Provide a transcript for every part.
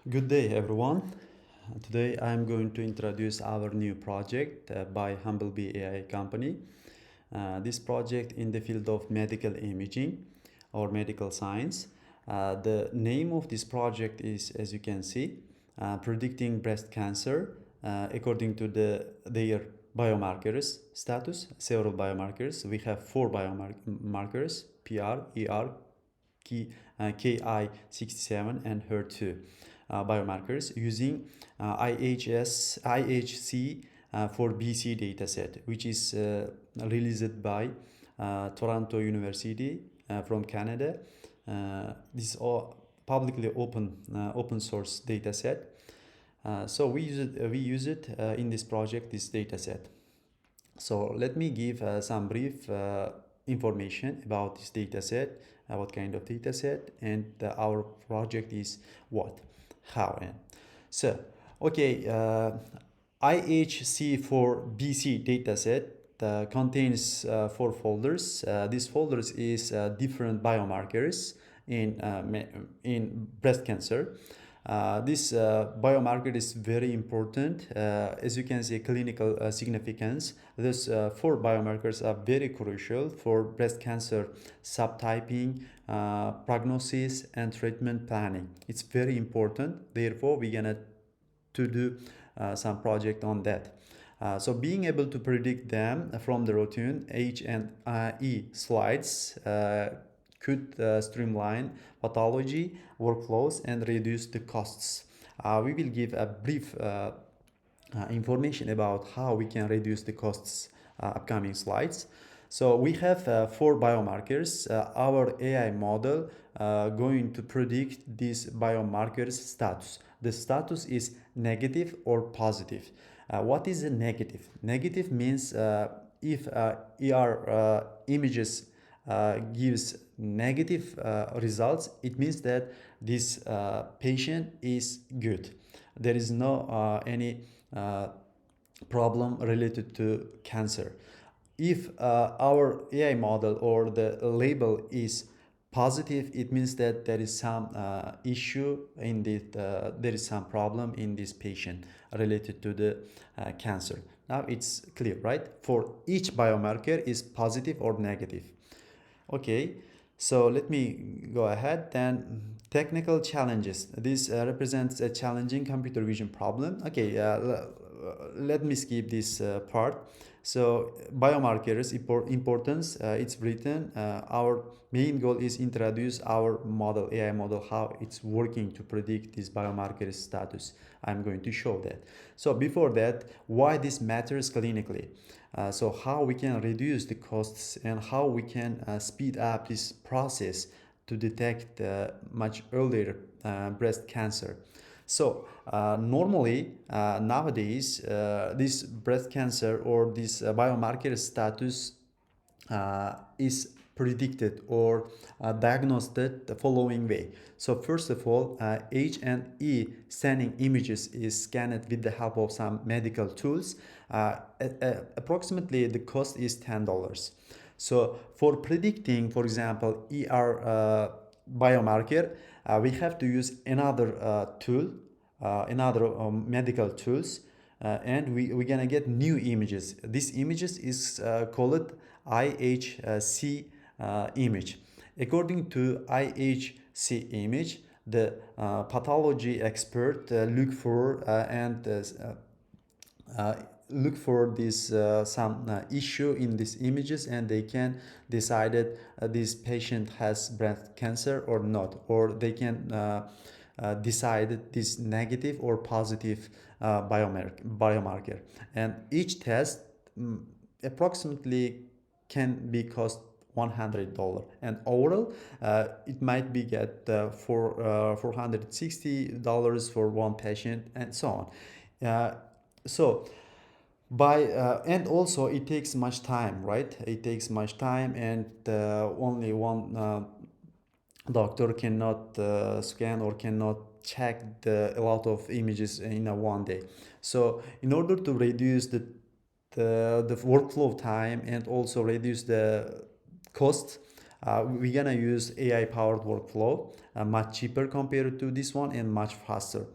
Good day, everyone. Today I'm going to introduce our new project by 𝗱𝗲𝗁𝗲𝗀𝗆 AI company. This project in the field of medical imaging or medical science. The name of this project is, as you can see, predicting breast cancer according to their biomarkers status, several biomarkers. We have four biomarkers: PR, ER, 𝗾𝗂𝗁𝗁𝗁, and HER2 biomarkers using 𝗱𝗃𝗁𝗁𝗁𝗁 dataset, which is released by Toronto University from Canada. This is all publicly open source dataset. So we use it in this project, this dataset. So let me give some brief information about this dataset, what kind of dataset, and our project is what, how, and so. Okay, 𝗱𝗃𝗁𝗁𝗁𝗁 dataset contains four folders. These folders is different biomarkers in breast cancer. This biomarker is very important. As you can see, clinical significance. These four biomarkers are very crucial for breast cancer subtyping, prognosis, and treatment planning. It's very important. Therefore, we're gonna do some project on that. So being able to predict them from the routine H and E slides could streamline pathology workflows and reduce the costs. We will give a brief information about how we can reduce the costs upcoming slides. So we have four biomarkers. Our AI model going to predict these biomarkers status. The status is negative or positive. What is a negative? Negative means if ER images gives negative results, it means that this patient is good. There is no any problem related to cancer. If our AI model or the label is positive, it means that there is some issue in the there is some problem in this patient related to the cancer. Now it's clear, right? For each biomarker is positive or negative. Okay, so let me go ahead. Then technical challenges. This represents a challenging computer vision problem. Okay, let me skip this part. So biomarkers importance, it's written. Our main goal is introduce our model, AI model, how it's working to predict this biomarker status. I'm going to show that. So before that, why this matters clinically. So how we can reduce the costs and how we can speed up this process to detect much earlier breast cancer. So normally nowadays this breast cancer or this biomarker status is predicted or diagnosed the following way. So first of all, H and E scanning images is scanned with the help of some medical tools. Approximately the cost is $10. So for predicting, for example, ER biomarker, we have to use another tool, another medical tools, and we're gonna get new images. This images is called 𝗱𝗃𝗁𝗁𝗁𝗁 image. According to 𝗱𝗃𝗁𝗁𝗁𝗁 image, the pathology expert look for look for this some issue in these images, and they can decide that this patient has breast cancer or not, or they can decide this negative or positive biomarker. And each test approximately can be cost $100, and overall it might be get for $460 for one patient, and so on. So by and also it takes much time, right? It takes much time, and only one doctor cannot scan or cannot check a lot of images in a one day. So in order to reduce the workflow time and also reduce the cost, We're gonna use AI powered workflow, much cheaper compared to this one and much faster.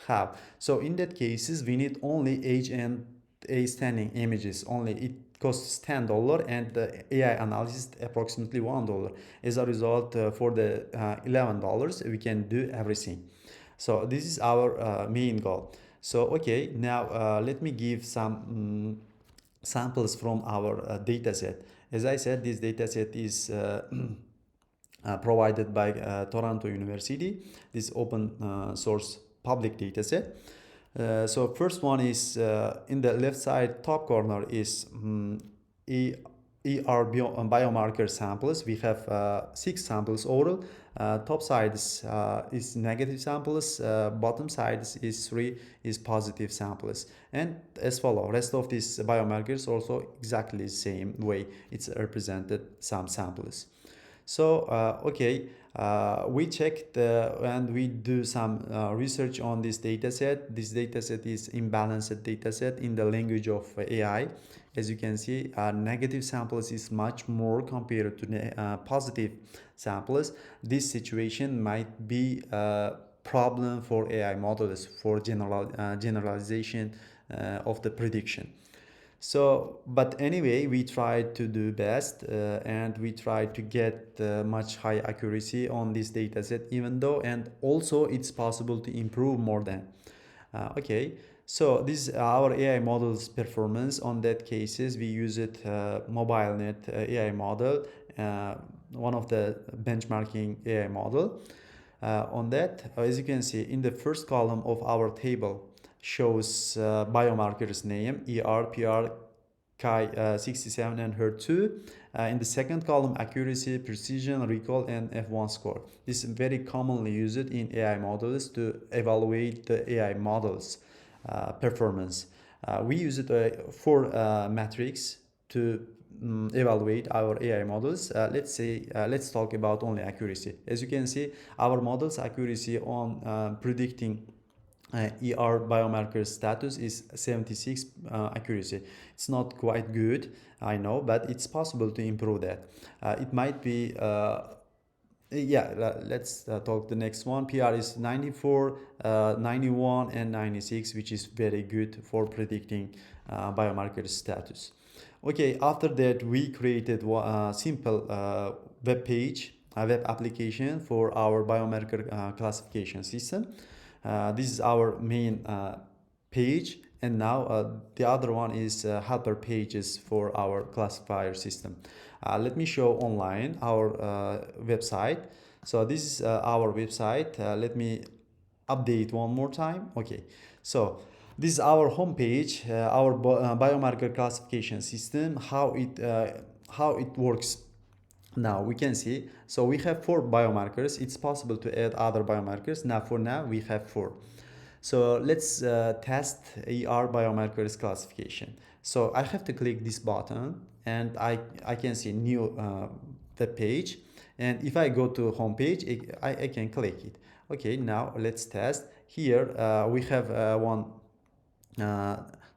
How? So in that cases, we need only age and a standing images only. It costs $10 and the AI analysis approximately $1. As a result, for the $11, we can do everything. So this is our main goal. So okay, now let me give some samples from our data set. As I said, this data set is provided by Toronto University. This open source public data set. So first one is in the left side top corner is biomarker samples. We have 6 samples overall. Top side is negative samples, bottom side is 3 is positive samples, and as follow rest of these biomarkers also exactly the same way it's represented some samples. So okay, we checked and we do some research on this data set. This data set is imbalanced data set in the language of AI. As you can see, negative samples is much more compared to positive samples. This situation might be a problem for AI models for generalization of the prediction. So, but anyway, we try to do best and we try to get much high accuracy on this data set, even though, and also it's possible to improve more than. Okay, so this is our AI model's performance. On that cases, we use it MobileNet AI model, one of the benchmarking AI model. On that, as you can see, in the first column of our table, shows biomarkers name 𝗱𝗲𝘁𝗲𝗰𝗁𝘂 and HER2. In the second column, accuracy, precision, recall, and F1 score. This is very commonly used in AI models to evaluate the AI models performance. We use it for metrics to evaluate our AI models. Let's talk about only accuracy. As you can see, our model's accuracy on predicting biomarker status is 76 accuracy. It's not quite good, I know, but it's possible to improve that. It might be let's talk the next one. PR is 94, 91, and 96, which is very good for predicting biomarker status. Okay, after that, we created a simple web page, a web application for our biomarker classification system. This is our main page, and now the other one is helper pages for our classifier system. Let me show online our website. So this is our website. Let me update one more time. Okay, so this is our homepage, our biomarker classification system, how it works. Now we can see, so we have 4 biomarkers. It's possible to add other biomarkers. Now for now we have 4. So let's test biomarkers classification. So I have to click this button and I can see new web page. And if I go to home page, I can click it. Okay, now let's test. Here we have one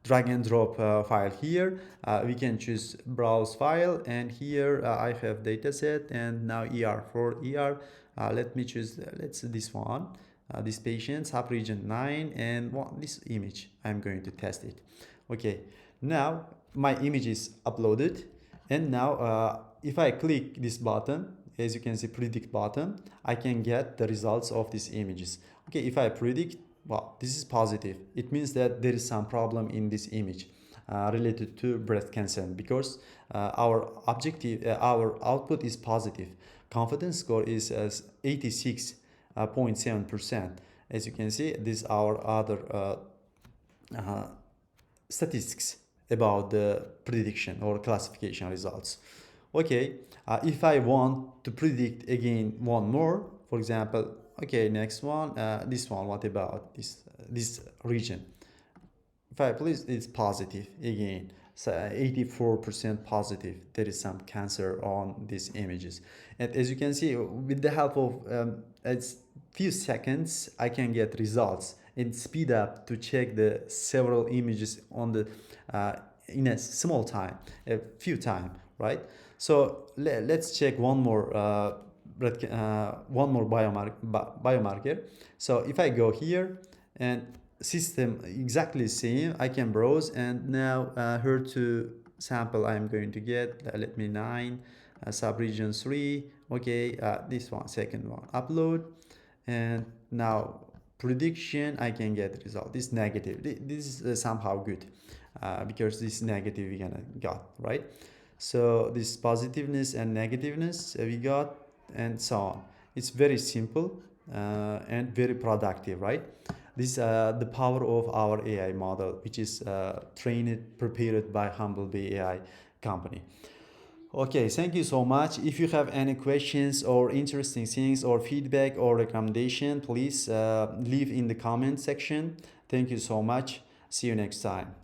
drag and drop file here. We can choose browse file, and here I have dataset, and now for ER. Let me choose, this one, this patient, subregion 9, and this image. I'm going to test it. Okay, now my image is uploaded, and now if I click this button, as you can see, predict button, I can get the results of these images. Okay, if I predict, well, this is positive. It means that there is some problem in this image related to breast cancer, because our output is positive. Confidence score is as 86.7%. As you can see, this is our other statistics about the prediction or classification results. Okay, if I want to predict again one more, for example, okay, next one, this one, what about this region? If I please, it's positive again, so 84% positive. There is some cancer on these images, and as you can see, with the help of it's few seconds, I can get results and speed up to check the several images on the in a small time, a few time, right? So let's check one more biomarker. So if I go here and system exactly same, I can browse, and now HER2 sample I'm going to get, let me 9 subregion 3. Okay, this one, second one, upload, and now prediction, I can get result. This negative, this is somehow good because this negative we gonna got, right? So this positiveness and negativeness we got, and so on. It's very simple and very productive, right? This is the power of our AI model, which is prepared by 𝗱𝗲𝗁𝗲 AI company. Okay, thank you so much. If you have any questions or interesting things or feedback or recommendation, please leave in the comment section. Thank you so much. See you next time.